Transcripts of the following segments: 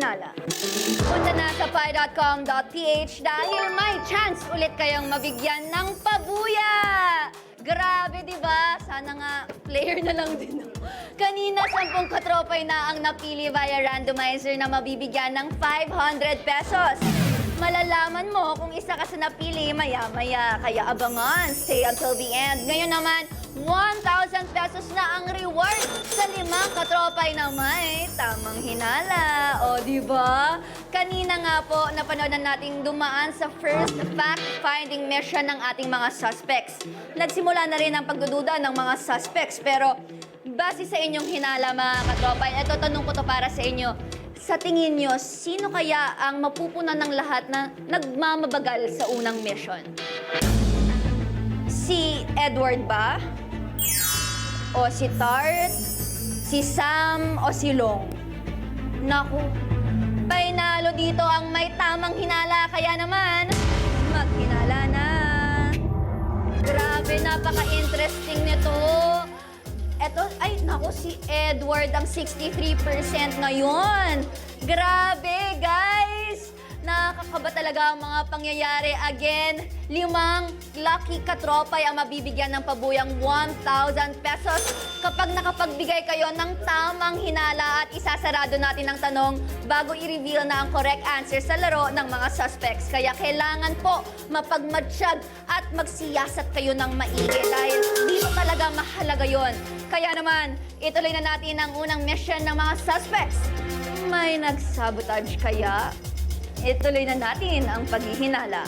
paghihinala. Punta na sa pi.com.ph dahil may chance ulit kayong mabigyan ng pabuya! Grabe, di ba? Sana nga player na lang din. Kanina, 10 katropay na ang napili via randomizer na mabibigyan ng 500 pesos. Malalaman mo kung isa ka sa napili maya-maya. Kaya abangan, stay until the end. Ngayon naman, 1,000 pesos na ang reward sa 5 katropay na may tamang hinala. O, di ba? Kanina nga po, napanood na nating dumaan sa first fact-finding mission ng ating mga suspects. Nagsimula na rin ang pagdududa ng mga suspects, pero base sa inyong hinala, mga katropay, ito tanong ko to para sa inyo. Sa tingin nyo, sino kaya ang mapupunan ng lahat na nagmamabagal sa unang mission? Si Edward ba? O si Tart? Si Sam? O si Long? Naku, painalo dito ang may tamang hinala. Kaya naman, maghinala na. Grabe, napaka-interesting nito. Eto, ay, naku, si Edward ang 63% ngayon. Grabe, guys! Nakakaba talaga ang mga pangyayari. Again, 5 lucky katropay ang mabibigyan ng pabuyang 1,000 pesos kapag nakapagbigay kayo ng tamang hinala at isasarado natin ang tanong bago i-reveal na ang correct answer sa laro ng mga suspects. Kaya kailangan po mapagmatsyag at magsiyasat kayo ng maigi dahil dito talaga mahalaga yon. Kaya naman, ituloy na natin ang unang mission ng mga suspects. May nagsabotage kaya? Ituloy na natin ang paghihinala.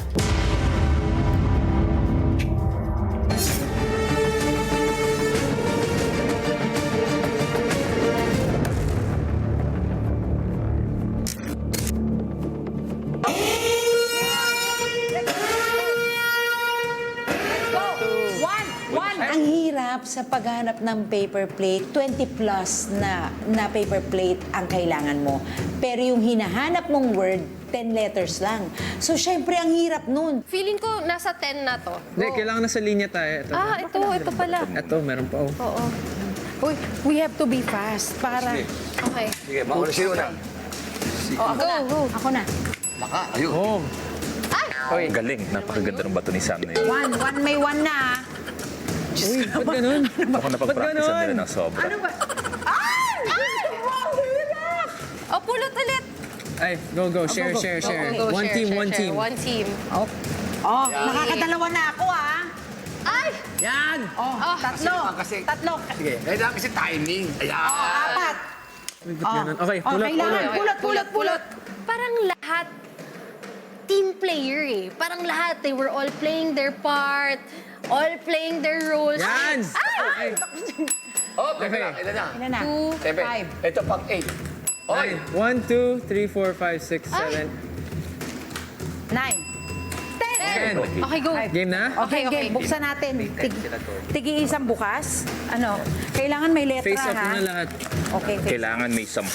Ang hirap sa paghanap ng paper plate, 20 plus na paper plate ang kailangan mo. Pero yung hinahanap mong word, 10 letters lang. So, syempre, ang hirap nun. Feeling ko nasa 10 na to. Hindi, kailangan nasa linya tayo. Ito. Ito pala. Ito, meron pa. Oh. Oo. Uy, we have to be fast para... Okay. Sige, mauna sino na? Oh, ako na. Ako na. Baka, ayun. Oh. Ang galing. Napakaganda ng bato ni Sam na yun. One may one na. Uy, ba't ganun? Ako napag-practicean nila ng sobra. Ano ba? O, pulot ulit. Ay, go. Share. Go, One share, team, share, one share. team. One team. Oh, nakakadalawa na ako, ah. Ay! Yan! Oh, tatlo. kasi. Tatlo. Sige, kailangan kasi timing. Ayan. Apat. Uy, ba't ganun? Okay, Oh, pulot, kailangan. pulot. Pulot. Parang lahat team player eh. Parang lahat, they were all playing their part, all playing their roles. Yan! Ay! Oh, teka lang, ilan na? Ilan na? 2, 7. Ito pang 8. Oy! 1, 2, 3, 4, 5, 6, 7. 9. 10. Okay, go. Game na? Okay, Okay. buksan natin. Tigi-isang bukas. Ano, kailangan may letra, Face off ha? na lahat. Okay, face. Kailangan may 10.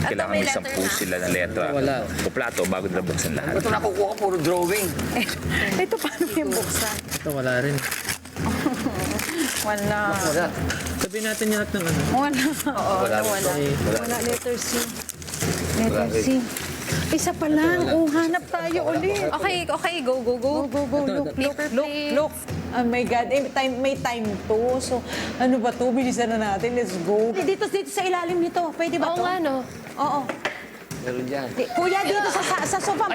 Kailangan may may letter 10 na? sila na letra. Wala. Kuplato bago nila buksan lahat. Ito nakukuha ko, puro drawing. Ito paano yung buksan? Ito, wala rin. Wala. Wala. Sabihin natin lahat ng ano. Wala. Wala. Okay. Wala, letter C. Letter C. Isa pa lang. Oh, hanap tayo ulit. Okay, go. Go. Look. Paper plate. Look. Oh my God. May time to. So, ano ba to? Bilisan na natin. Let's go. Dito sa ilalim nito. Pwede ba Oo to? nga, no? Oo. Meron dyan. Kuya, dito sa sofa.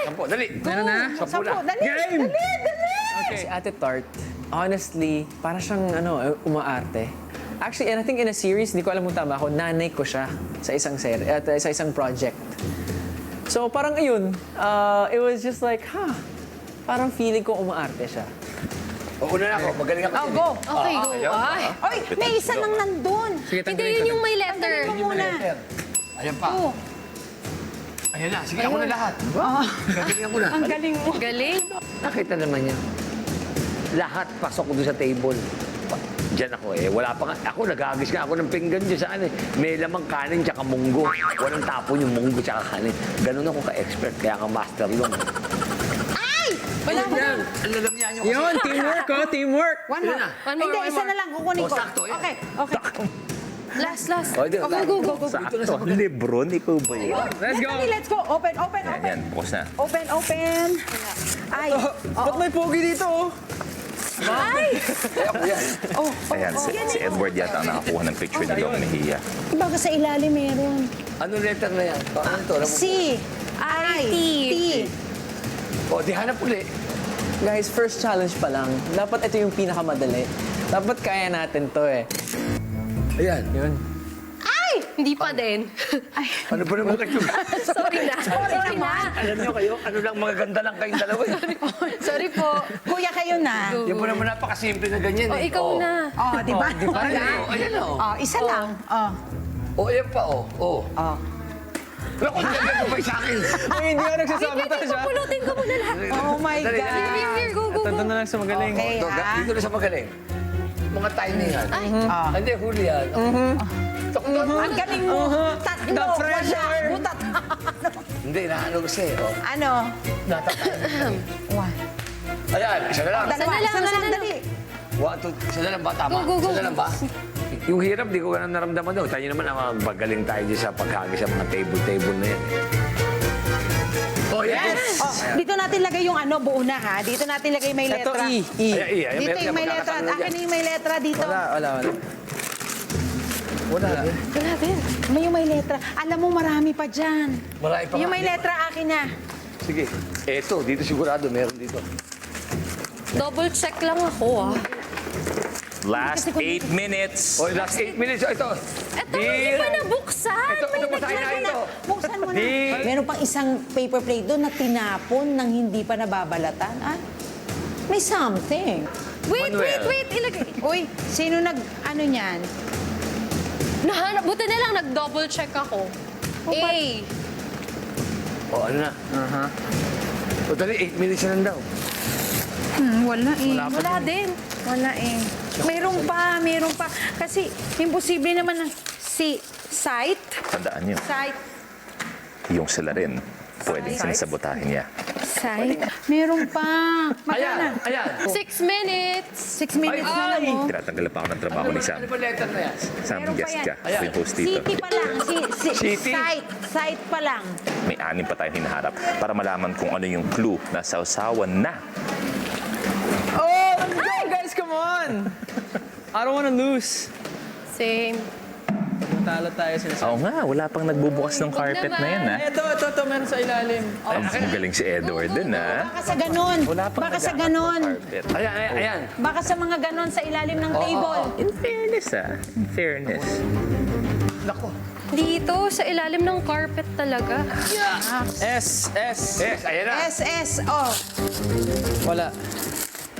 Sampo, dali. Meron na? Sampo na. Dali. Game! Dali. Si Ate Tart, honestly, para siyang umaarte. Actually, and I think in a series, hindi ko alam kung tama ako, nanay ko siya sa isang sa isang project. So parang ayun, it was just like, parang feeling ko umaarte siya. Una na ako, magaling ako. Oh, go. Okay, go. Ay! Oy, may isa nang nandun. Sige, Hindi, tanggalin yun ko yung na. may letter. Tanggalin mo muna. Ayan pa. Oh, Ayan na, sige ako na lahat. Gagaling ako na. ang galing mo. Galing. Nakita naman niya. Lahat pasok ko doon sa table. Diyan ako eh. Wala pa nga. Ako, nagagis nga ako ng pinggan dyan saan eh. May lamang kanin tsaka munggo. Walang tapon yung munggo tsaka kanin. Ganun ako ka-expert. Kaya nga master long. Wala mo na. Ang lalamyan nyo kasi. Yun, teamwork, oh, teamwork! One Ilan more. na? One more, Hindi, one isa more. na lang kukunin ko. Oh, sakto, yan. Okay. Last. O, di, Go. Sakto. Lebron, ikaw ba yun? Let's go! Let's go. Open. Yan, bukas na. Open. Ay. Ba't may pogi dito, oh? Ayan, si Edward yata ang nakakuha ng picture ni Long Mejia. Baka sa ilalim meron. Ano letter na yan? Ano to? C. I. T. O, di hanap uli. Guys, first challenge pa lang. Dapat ito yung pinakamadali. Dapat kaya natin to eh. Ayan. Yun. Hindi pa din. Ano ba naman kayo? Sorry na. Alam niyo kayo, ano lang magaganda lang kayong dalawa eh. Sorry po. Kuya kayo na. Yan po naman napakasimple na ganyan eh. Ikaw na. Oh, di ba? Ayan o. Oh, isa lang. Oh. O, ayan pa o. O. Oh. Naku, nagaganda pa sa akin. Uy, hindi ako nagsasabotage, ha? Pulutin ko muna lahat. Oh my Dali, God. dali. Here, go. Ito na lang sa magaling. Okay, Ito, ha? dito na sa magaling. Mga timing yan. Ah. Hindi, huli yan. Ang galing mo. Tatlo. The pressure. Wala. Butat. Hindi, naano kasi. O, Ano? natatay. One. Ayan, isa na lang. Dalawa. lang, Isa na isa lang. na lang. Dali. One, two, isa na lang ba? Tama? Go. Isa na lang ba? Yung hirap, di ko na naramdaman doon. Tayo naman ang magaling tayo dyan sa paghagi sa mga table na yan. Oh, yes! Oh, dito natin lagay yung ano, buo na ha. Dito natin lagay may Ito, letra. E. Ayan, Dito yung may letra. Akin yung may letra dito. Wala. Wala. Wala din. May yung may letra. Alam mo, marami pa dyan. Marami pa Yung nga. may letra, akin na. Sige. Eto, dito sigurado meron dito. Double check lang ako, Last 8 minutes. Oh, last 8 minutes. Oh, ito. Eto, hindi pa nabuksan. Ito, basahin na ito. Buksan mo na. Di- Meron pang isang paper plate doon na tinapon ng hindi pa nababalatan. Ah, may something. Wait. Ilagay. Uy, sino ano niyan? Nahanap. Buti na lang nag-double check ako. A. Oh, ano na? O, dali, 8 minutes na lang daw. Wala eh. Wala din. Wala eh. Meron pa. Kasi imposible naman na site. Tandaan niyo, Site. yung sila rin, pwedeng sinasabotahin niya. Site. Meron pa. Magkano? Ayan. 6 minutes. 6 minutes na lang mo. Tinatanggal pa ako ng trabaho ni Sam. Ano ba letter na yan? Sam, Meron pa guest yan. ka. Ayan. May post dito. City pa lang. City? Site pa lang. May 6 pa tayong hinaharap para malaman kung ano yung clue na sausawan na. Oh, let's go, guys! Come on! I don't wanna lose. Same. Talo tayo sinasabi. Oo nga, wala pang nagbubukas ng carpet na yan, ha? Ito, meron sa ilalim. Ay, magaling si Edward din, ha? Baka sa ganon. Wala pang Baka sa naghahanap ng ganon. carpet. Ayan. Baka sa mga ganon sa ilalim ng table. In fairness, ha? In fairness. Nako. Dito, sa ilalim ng carpet talaga. S. Yes, ayan na. SS. Oh. Wala.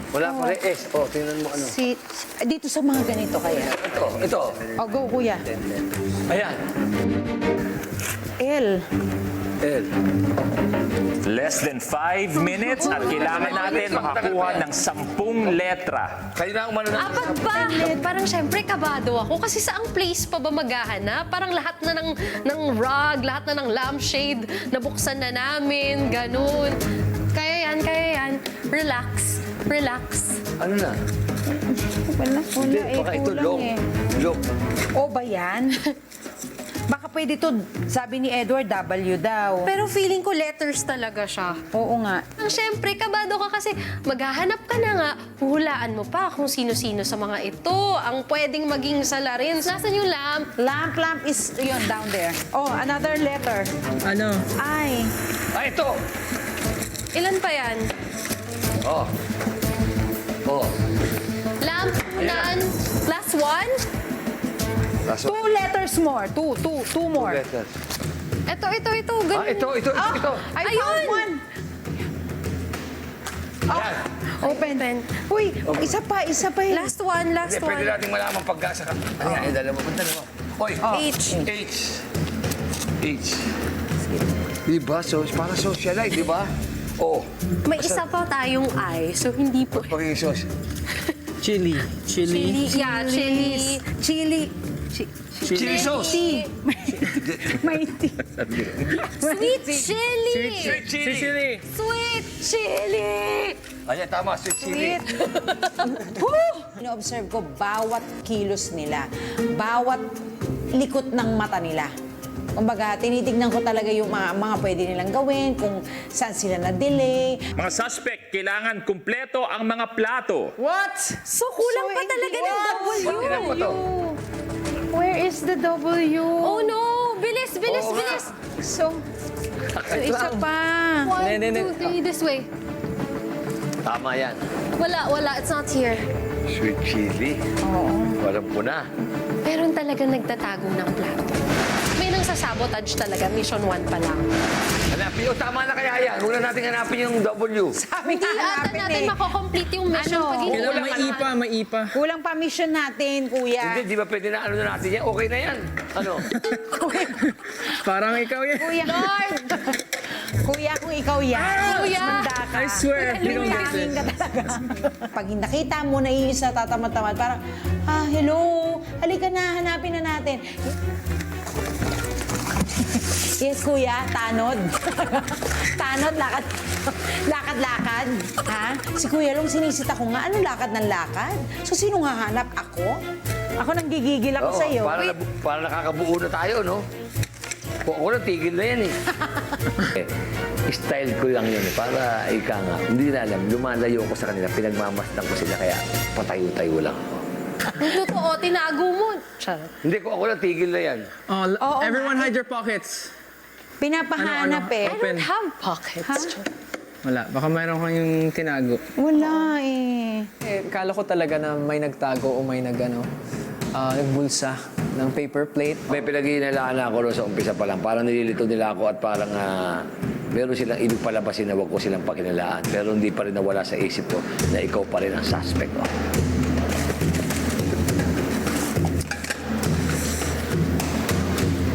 Wala pa rin S. Oh, tingnan mo ano. Dito sa mga ganito kaya. Ito. Oh, go kuya. Ayan. L. L. Less than 5 minutes at kailangan natin makakuha ng 10 letra. Kayo na umano na. Apat pa! Parang syempre kabado ako kasi saang place pa ba maghahanap? Parang lahat na ng rug, lahat na ng lampshade, nabuksan na namin, ganun. Kaya yan. Relax. Ano na? Wala Hindi, baka ito long. Long. O ba yan? Baka pwede to, sabi ni Edward, W daw. Pero feeling ko letters talaga siya. Oo nga. Ang syempre, kabado ka kasi maghahanap ka na nga, huhulaan mo pa kung sino-sino sa mga ito ang pwedeng maging salarin. Nasaan yung lamp? Lamp is, yun, down there. Oh, another letter. Ano? I. Ito. Ilan pa yan? Oh. Lamp, unan, last one? Last 2 letters more. Two more. letter. Ito, ganun. Ito. I Ayun! found one. Ayan. Open. Uy, isa pa eh. Last one. Hindi, pwede nating malaman pagkasa ka. Ayan, dalawa. Dalawa. Oy. H. H. Diba? So, para socialite, diba? Oh. May isa pa tayong I, so hindi po. Pagiging sauce. Chili. Chili. Yeah, chili. Chili. Chili sauce. Tea. Mainti. Sweet chili! Sweet chili. Chili. Sweet chili! Ayan, tama, sweet chili. Ino-observe ko bawat kilos nila, bawat likot ng mata nila. Kumbaga, tinitignan ko talaga yung mga pwede nilang gawin, kung saan sila na-delay. Mga suspect, kailangan kumpleto ang mga plato. What? So, kulang pa talaga ng W. Tingnan mo to. Where is the W? Oh no! Bilis, bilis, Oo nga. bilis! So isa pa. 1, Hindi. 2, 3, this way. Tama yan. Wala, it's not here. Sweet chili. Oo. Walang puna. Meron talaga nagtatago ng plato. May nang sasabotage talaga, mission 1 pa lang. Hanapin yun. Tama na kaya yan. Huwag na natin hanapin yung W. Sabi Hindi ata natin makokomplete yung mission Ano? pag hindi Kailangan naman- may ipa, may ipa. Kulang pa mission natin, kuya. Hindi, di ba pwede na ano na natin yan? Okay na yan. Ano? Parang ikaw yan. Kuya. Lord! Kuya, kung ikaw yan. Kuya! Manda ka. I swear, if you don't get Tingin ka this. talaga. Pag nakita mo na iisa tatamad-tamad, parang, hello, halika na, hanapin na natin. Yes, kuya, tanod. Tanod, lakad. Lakad-lakad. Ha? Si Kuya Long, sinisita ko nga, anong lakad ng lakad? So, sino nga hanap? Ako? Ako nang gigigil ako Oo, sa'yo. para nakakabuo na tayo, no? Kung ako na, tigil na yan eh. Style ko lang yun eh. Para ika nga, hindi na alam, lumalayo ko sa kanila, pinagmamasdan ko sila, kaya patayo-tayo lang. Ang totoo, tinago mo. Charot. Hindi ko ako na, tigil na yan. Oh, Oo, everyone nga. hide your pockets. Pinapahanap Ano? eh. I don't have pockets. Wala, baka mayroon kayong tinago. Wala eh. Kala ko talaga na may nagtago o may nagbulsa ng paper plate. May pinag-iinalaan ako doon sa umpisa pa lang. Parang nililito nila ako at parang meron silang ibig palabasin na wag ko silang pakinalaan. Pero hindi pa rin nawala sa isip ko na ikaw pa rin ang suspect. Oh.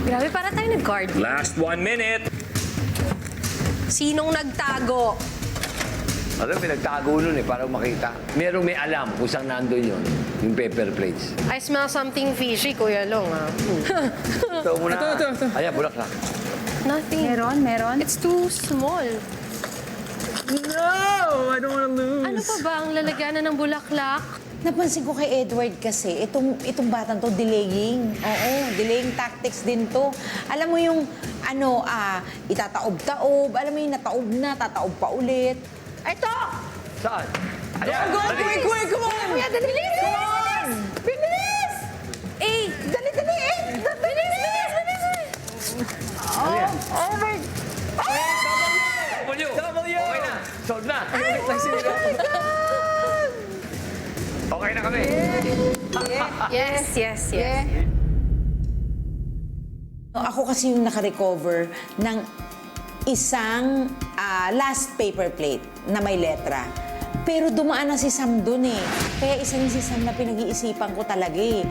Grabe, para tayo nag-guard. Last 1 minute. Sinong nagtago? Ano, pinagtago nun eh, para makita. Merong may alam kung saan nandun yun, yung paper plates. I smell something fishy, Kuya Long, ah. Ito muna. Ito. Ayan, bulak na. Nothing. Meron? It's too small. No! I don't wanna lose. Ano pa ba ang lalagyanan ng bulaklak? Napansin ko kay Edward kasi, itong batang to, delaying. Oo, delaying tactics din to. Alam mo yung, itataob-taob. Alam mo yung nataob na, tataob pa ulit. Ito! Saan? Ayan, Go, dali. quick, come on! Kuya, dali! Bilis! Bilis! Eh! Dali! Bilis! Oh my... W! Okay na. Solve na. Okay na kami. Yes. Ako kasi yung nakarecover ng isang last paper plate na may letra. Pero dumaan na si Sam dun eh. Kaya isa ni si Sam na pinag-iisipan ko talaga eh.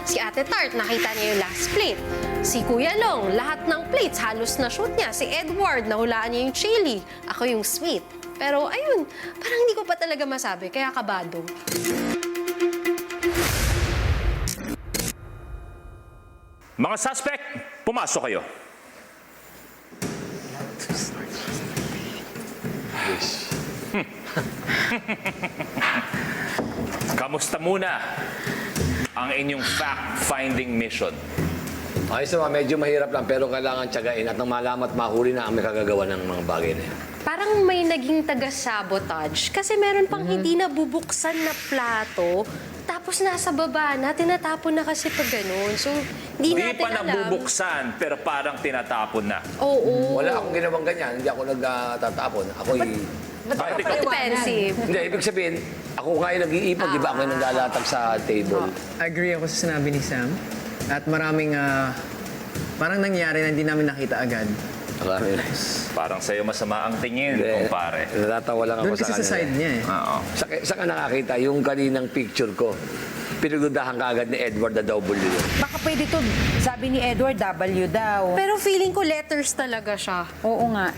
Si Ate Tart, nakita niya yung last plate. Si Kuya Long, lahat ng plates, halos na-shoot niya. Si Edward, nahulaan niya yung chili. Ako yung sweet. Pero ayun, parang hindi ko pa talaga masabi, kaya kabado. Mga suspect, pumasok kayo. Kamusta muna ang inyong fact-finding mission? Ayos naman, medyo mahirap lang pero kailangan tiyagain at nang malamat mahuli na ang may kagagawa ng mga bagay na yan. Parang may naging taga-sabotage kasi meron pang hindi nabubuksan na plato tapos nasa baba na, tinatapon na kasi pag ganun. So, hindi Hindi natin pa alam. nabubuksan pero parang tinatapon na. Oo. Wala akong ginawang ganyan, hindi ako nagtatapon. Ako'y... Bakit ikaw? Defensive. Hindi, ibig sabihin, ako nga yung nag-iipag, di ba ako yung naglalatag sa table. Agree ako sa sinabi ni Sam. At maraming parang nangyari na hindi namin nakita agad. Marami. Parang sa'yo masama ang tingin, kumpare. Natatawa lang ako Doon kasi sa kanila. side niya eh. Oo. Saan ka nakakita? Yung kaninang picture ko, pinagdudahan ka agad ni Edward na W. Baka pwede to, sabi ni Edward, W daw. Pero feeling ko letters talaga siya. Oo nga.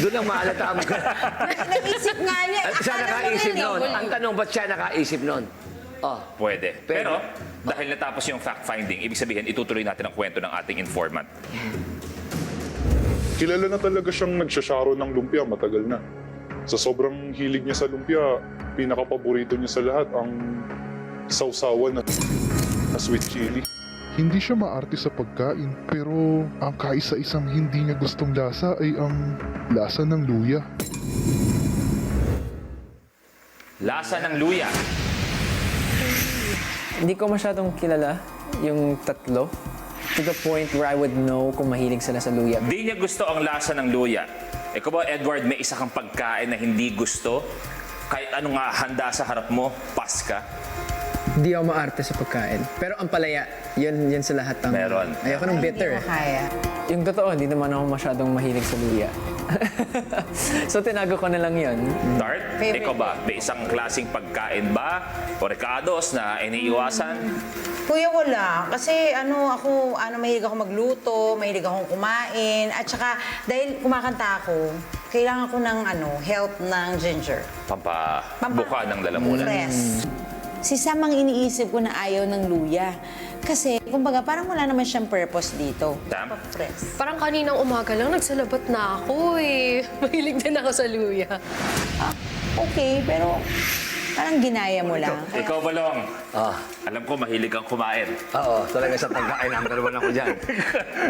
Doon lang maalata mo. Naisip nga niya. Siya akala mo nakaisip rin eh. noon. Ang tanong, ba't siya nakaisip noon? Oh. Pwede. Pwede. Pero, dahil natapos yung fact-finding, ibig sabihin, itutuloy natin ang kwento ng ating informant. Kilala na talaga siyang nagsasyaro ng lumpia matagal na. Sa sobrang hilig niya sa lumpia, pinaka-paborito niya sa lahat ang sausawan na sweet chili. Hindi siya maarte sa pagkain, pero ang kaisa-isang hindi niya gustong lasa ay ang lasa ng luya. Lasa ng luya. Hindi ko masyadong kilala yung tatlo. To the point where I would know kung mahilig sila sa luya. Di niya gusto ang lasa ng luya. Ikaw ba, Edward, may isa kang pagkain na hindi gusto? Kahit ano nga handa sa harap mo, pass ka? Hindi ako maarte sa pagkain. Pero ang palaya, yun sa lahat ng... Meron. Ayoko ng bitter. Hindi ko kaya. Yung totoo, hindi naman ako masyadong mahilig sa luya. So tinago ko na lang yun. Dart, ikaw ba? May isang klaseng pagkain ba? O recados na iniiwasan? Kuya, wala. Kasi mahilig ako magluto, mahilig akong kumain. At saka, dahil kumakanta ako, kailangan ko ng help ng ginger. Pampabuka ng lalamunan. Fresh. Si Sam ang iniisip ko na ayaw ng luya. Kasi, kumbaga, parang wala naman siyang purpose dito. Sam? Fresh. Parang kaninang umaga lang, nagsalabat na ako eh. Mahilig din ako sa luya. Okay, pero parang ginaya mo lang. Ikaw, Balong. Ah. Alam ko, mahilig kang kumain. Oo, talaga sa pagkain, number one ako dyan.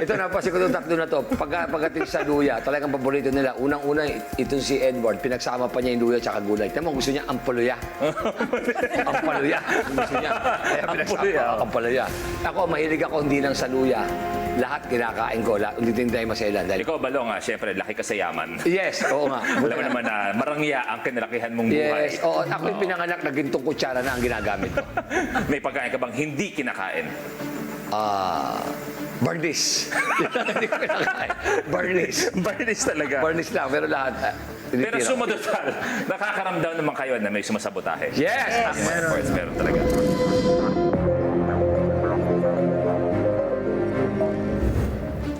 Ito, napansin ko itong tatlo na to. Pagdating sa luya, talagang paborito nila. Unang-una, itong si Edward, pinagsama pa niya yung luya at gulay. Tama, gusto niya ang paluya. Ang paluya. Gusto niya. Kaya pinagsama ang paluya. Ako, mahilig ako hindi lang sa luya. Lahat kinakain ko. Hindi din tayo maselan. Dahil... Ikaw, Balong, syempre, laki ka sa yaman. Yes, oo nga. Alam mo naman na marangya ang kinalakihan mong buhay. Yes, oo. Ako yung pinanganak na gintong kutsara na ang ginagamit ko. May pagkain ka bang hindi kinakain? Barnis. Hindi ko kinakain. Barnis. Barnis talaga. Barnis lang, pero lahat. Pero tinitira ko. sumadotal, nakakaramdam naman kayo na may sumasabotahe. Yes! Of course, meron talaga.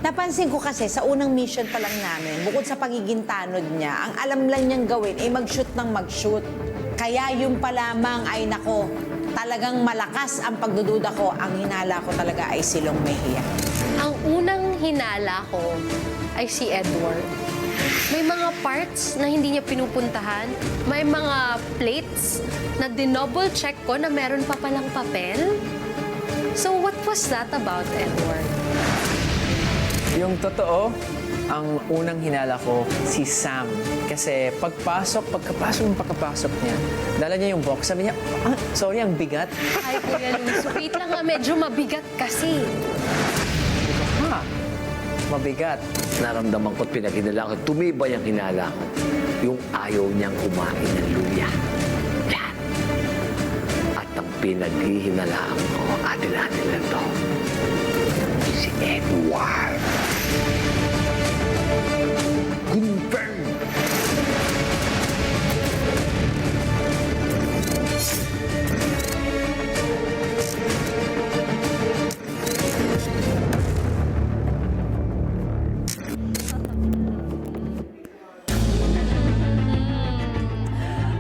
Napansin ko kasi sa unang mission pa lang namin, bukod sa pagiging tanod niya, ang alam lang niyang gawin ay mag-shoot ng mag-shoot. Kaya yung pa lamang ay nako, talagang malakas ang pagdududa ko. Ang hinala ko talaga ay si Long Mejia. Ang unang hinala ko ay si Edward. May mga parts na hindi niya pinupuntahan. May mga plates na dinouble check ko na meron pa palang papel. So what was that about, Edward? Yung totoo, ang unang hinala ko, si Sam. Kasi pagkapasok niya, dala niya yung box, sabi niya, sorry, ang bigat. Ay, Kuya Luis, wait lang nga, medyo mabigat kasi. Ha? Mabigat. Naramdaman ko at pinaghinala ko. Tumibay ang hinala ko. Yung ayaw niyang kumain ng luya. Yan. At ang pinaghihinalaan ko, atin-atin lang to. Si Edward. Confirm.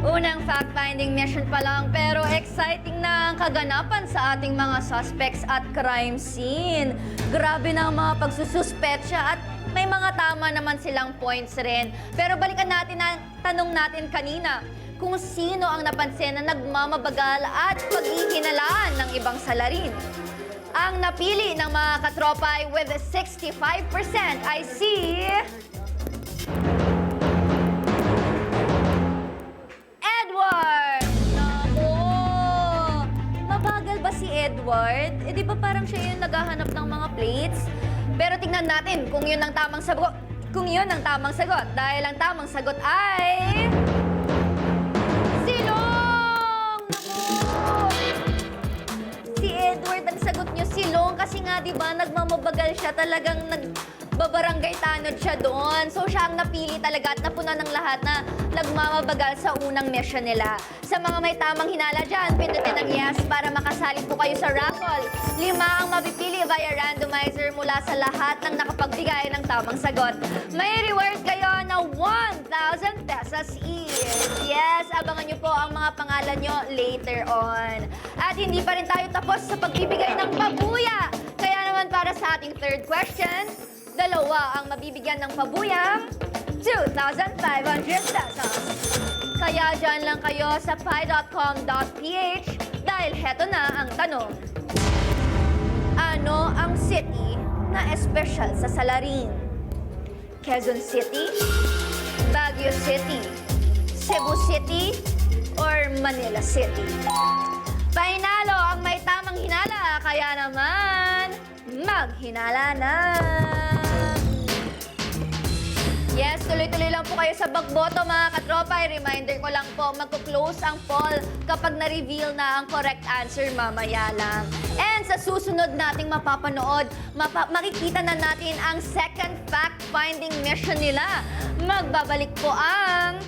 Unang fact-finding mission pa lang, pero exciting na ang kaganapan sa ating mga suspects at crime scene. Grabe na ang mga pagsususpetsya at may mga tama naman silang points rin. Pero balikan natin ang tanong natin kanina, kung sino ang napansin na nagmamabagal at paghihinalaan ng ibang salarin. Ang napili ng mga katropa ay with 65% ay si... Edward! Nako! Mabagal ba si Edward? Eh di ba parang siya yung naghahanap ng mga plates? Pero tingnan natin kung yun ang tamang sagot. Kung yun ang tamang sagot. Dahil ang tamang sagot ay... Silong! Nako! Si Edward ang sagot niyo, Silong. Kasi nga, di ba, nagmamabagal siya. Talagang babarangay tanod siya doon. So siya ang napili talaga at napuna ng lahat na nagmamabagal sa unang mission nila. Sa mga may tamang hinala dyan, pindutin ang yes para makasali po kayo sa raffle. 5 ang mapipili via randomizer mula sa lahat ng nakapagbigay ng tamang sagot. May reward kayo na 1,000 pesos each. Yes, abangan nyo po ang mga pangalan nyo later on. At hindi pa rin tayo tapos sa pagbibigay ng pabuya. Kaya naman para sa ating third question, 2 ang mabibigyan ng pabuyang 2,500 pesos. Kaya dyan lang kayo sa pi.com.ph dahil heto na ang tanong. Ano ang city na espesyal sa salarin? Quezon City, Baguio City, Cebu City, or Manila City? Painalo ang may tamang hinala, kaya naman maghinala na! Yes, tuloy-tuloy lang po kayo sa bagboto mga katropa. Reminder ko lang po, magko-close ang poll kapag na-reveal na ang correct answer mamaya lang. And sa susunod nating mapapanood, makikita na natin ang second fact-finding mission nila. Magbabalik po ang